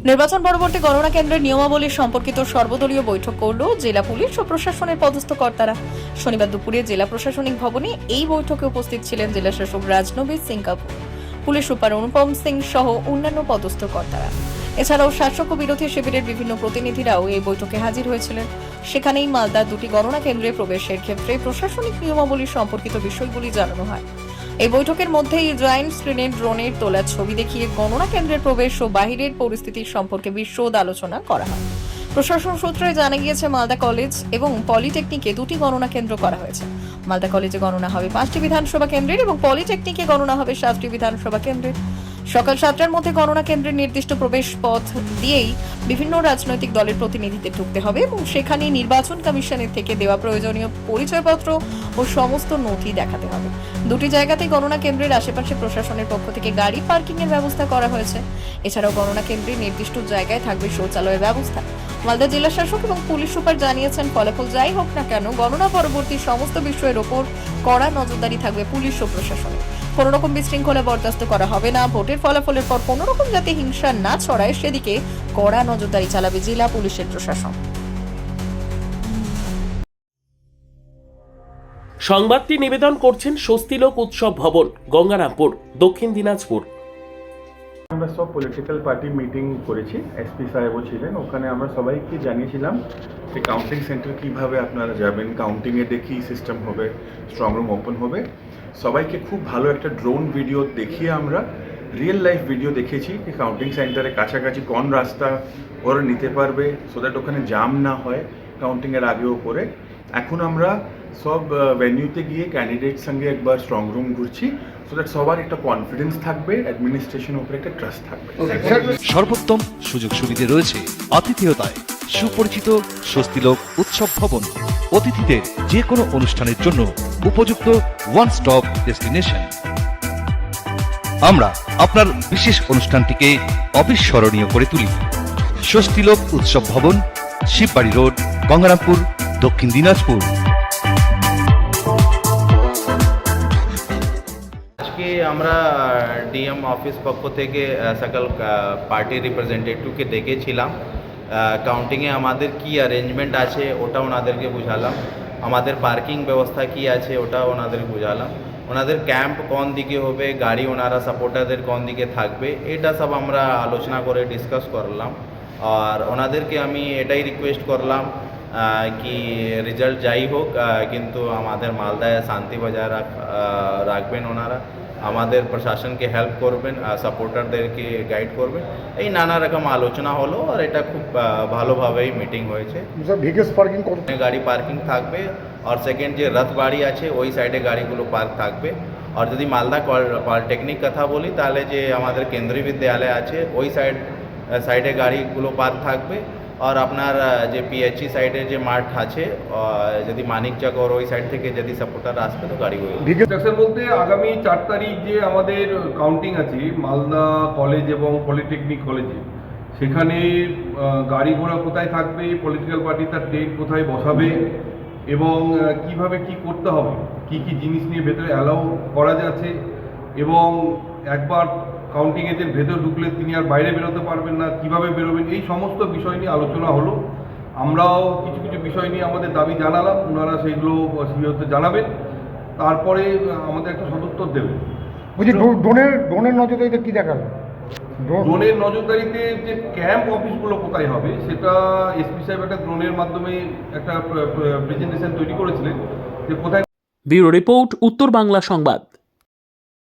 নির্বাচন পরবর্তী গণনা কেন্দ্রের নিয়মাবলী সম্পর্কিত সর্বদলীয় বৈঠক করল জেলা পুলিশ ও প্রশাসনের পদস্থ কর্তারা। শনিবার দুপুরে জেলা প্রশাসনিক ভবনে এই বৈঠকে উপস্থিত ছিলেন জেলা শাসক রাজনবীর সিং কাপুর, পুলিশ সুপার অনুপম সিং সহ অন্যান্য পদস্থ কর্তারা। এছাড়াও শাসক ও বিরোধী শিবিরের বিভিন্ন প্রতিনিধিরাও এই বৈঠকে হাজির হয়েছিলেন। সেখানেই মালদার দুটি গণনা কেন্দ্রে প্রবেশের ক্ষেত্রে প্রশাসনিক নিয়মাবলী সম্পর্কিত বিষয়গুলি জানানো হয়। এই বৈঠকের মধ্যেই জয়েন্ট স্ক্রিনে ড্রোনের তোলা ছবি দেখিয়ে গণনা কেন্দ্রের প্রবেশ ও বাহিরের পরিস্থিতির সম্পর্কে বিশদ আলোচনা করা হয়। প্রশাসন সূত্রে জানা গিয়েছে, মালদা কলেজ এবং পলিটেকনিকে দুটি গণনা কেন্দ্র করা হয়েছে। মালদা কলেজে গণনা হবে 5টি বিধানসভা কেন্দ্রের এবং পলিটেকনিকে গণনা হবে 7টি বিধানসভা কেন্দ্রের। সকাল 7টার মধ্যে গণনা কেন্দ্রের নির্দিষ্ট প্রবেশ পথ দিয়েই বিভিন্ন রাজনৈতিক দলের প্রতিনিধিদের ঢুকতে হবে এবং সেখানে নির্বাচন কমিশনের থেকে দেওয়া প্রয়োজনীয় পরিচয়পত্র ও সমস্ত নথি দেখাতে হবে। দুটি জায়গাতেই গণনা কেন্দ্রের আশেপাশে প্রশাসনের পক্ষ থেকে গাড়ি পার্কিং এর ব্যবস্থা করা হয়েছে। এছাড়াও গণনা কেন্দ্রের নির্দিষ্ট জায়গায় থাকবে শৌচালয়ের ব্যবস্থা। মালদা জেলা শাসক এবং পুলিশ সুপার জানিয়েছেন, ফলাফল যাই হোক না কেন গণনা পরবর্তী সমস্ত বিষয়ের ওপর কড়া নজরদারি থাকবে পুলিশ ও প্রশাসনের। কোনো রকম বিশৃঙ্খলা বরদাস্ত করা হবে না। ভোটের ফলাফলের পর কোনো রকম যাতে হিংসা না ছড়ায় সেদিকে কড়া নজরদারি চালাবে জেলা পুলিশের প্রশাসন। সংবাদটি নিবেদন করছেন স্বস্তিলোক উৎসব ভবন, গঙ্গারামপুর, দক্ষিণ দিনাজপুর। আমরা সব পলিটিক্যাল পার্টি মিটিং করেছি, এসপি সাহেবও ছিলেন ওখানে। আমরা সবাইকে জানিয়েছিলাম যে কাউন্টিং সেন্টার কিভাবে আপনারা যাবেন, কাউন্টিংয়ে দেখি সিস্টেম হবে, স্ট্রং রুম ওপেন হবে। সবাইকে খুব ভালো একটা ড্রোন ভিডিও দেখিয়ে আমরা রিয়েল লাইফ ভিডিও দেখেছি কি কাউন্টিং সেন্টারে কাছাকাছি কোন রাস্তা ওরা নিতে পারবে, সো দ্যাট ওখানে জাম না হয় কাউন্টিংয়ের আগে ওপরে। এখন আমরা সব ভেন্যুতে গিয়ে ক্যান্ডিডেট সঙ্গে একবার স্ট্রং রুম ঘুরছি, সো দ্যাট সবার একটা কনফিডেন্স থাকবে, অ্যাডমিনিস্ট্রেশনের উপরে একটা ট্রাস্ট থাকবে। সর্বোত্তম সুযোগ সুবিধে রয়েছে আতিথেয়তায়। সুপরিচিত স্বস্তিলোক উৎসব ভবন অতিথিদের যে কোনো অনুষ্ঠানের জন্য উপযুক্ত ওয়ান স্টপ ডেস্টিনেশন। আমরা আপনার বিশেষ অনুষ্ঠানটিকে অবিস্মরণীয় করে তুলি। স্বস্তিলোক উৎসব ভবন, শিববাড়ি রোড, গঙ্গারামপুর, দক্ষিণ দিনাজপুর। আজকে আমরা ডিএম অফিস পক্ষ থেকে সকল পার্টি রিপ্রেজেন্টেটিভকে ডেকেছিলাম। কাউন্টিংয়ে আমাদের কি অ্যারেঞ্জমেন্ট আছে ওটা ওনাদেরকে বুঝালাম, আমাদের পার্কিং ব্যবস্থা কি আছে ওটা ওনাদেরকে বুঝালাম, ওনাদের ক্যাম্প কোন দিকে হবে, গাড়ি ওনারা সাপোর্টারদের কোন দিকে থাকবে, এটা সব আমরা আলোচনা করে ডিসকাস করলাম। আর ওনাদেরকে আমি এটাই রিকোয়েস্ট করলাম কি রেজাল্ট যাই হোক কিন্তু আমাদের মালদায় শান্তি বজায় রাখবেন ওনারা, আমাদের প্রশাসনকে হেল্প করবেন, সাপোর্টারদেরকে গাইড করবেন। এই নানা রকম আলোচনা হলো আর এটা খুব ভালোভাবেই মিটিং হয়েছে। গাড়ি পার্কিং থাকবে আর সেকেন্ড যে রথ বাড়ি আছে ওই সাইডে গাড়িগুলো পার্ক থাকবে। আর যদি মালদা পলিটেকনিক কথা বলি তাহলে যে আমাদের কেন্দ্রীয় বিদ্যালয় আছে ওই সাইডে গাড়িগুলো পার্ক থাকবে। আর আপনার যে পিএইচই সাইডে যে মাঠ আছে যদি মানিকচক ওর ওই সাইড থেকে যদি সাপোর্টার আসবে তো গাড়ি বলতে আগামী 4 তারিখ যে আমাদের কাউন্টিং আছে মালদা কলেজ এবং পলিটেকনিক কলেজে, সেখানে গাড়ি ঘোড়া কোথায় থাকবে, পলিটিক্যাল পার্টি তার ডেট কোথায় বসাবে এবং কিভাবে কি করতে হবে, কি কি জিনিস নিয়ে ভেতরে অ্যালাউ করা যাচ্ছে এবং একবার কাউন্টিং এজেন্ট ভেতর ঢুকলে তিনি আর বাইরে বেরোতে পারবেন না, কিভাবে বেরোবেন, এই সমস্ত বিষয় নিয়ে আলোচনা হলো। আমরাও কিছু কিছু বিষয় নিয়ে আমাদের দাবি জানালাম, ওনারা সেইগুলো সিওতে জানাবেন, তারপরে আমাদের একটা সদুত্তর দেবেন। বলছি ড্রোনের নজরদারিতে কী দেখাবে? ড্রোনের নজরদারিতে যে ক্যাম্প অফিসগুলো কোথায় হবে সেটা এসপি সাহেব একটা ড্রোনের মাধ্যমে একটা প্রেজেন্টেশন তৈরি করেছিলেন যে কোথায়। ব্যুরো রিপোর্ট, উত্তর বাংলা সংবাদ।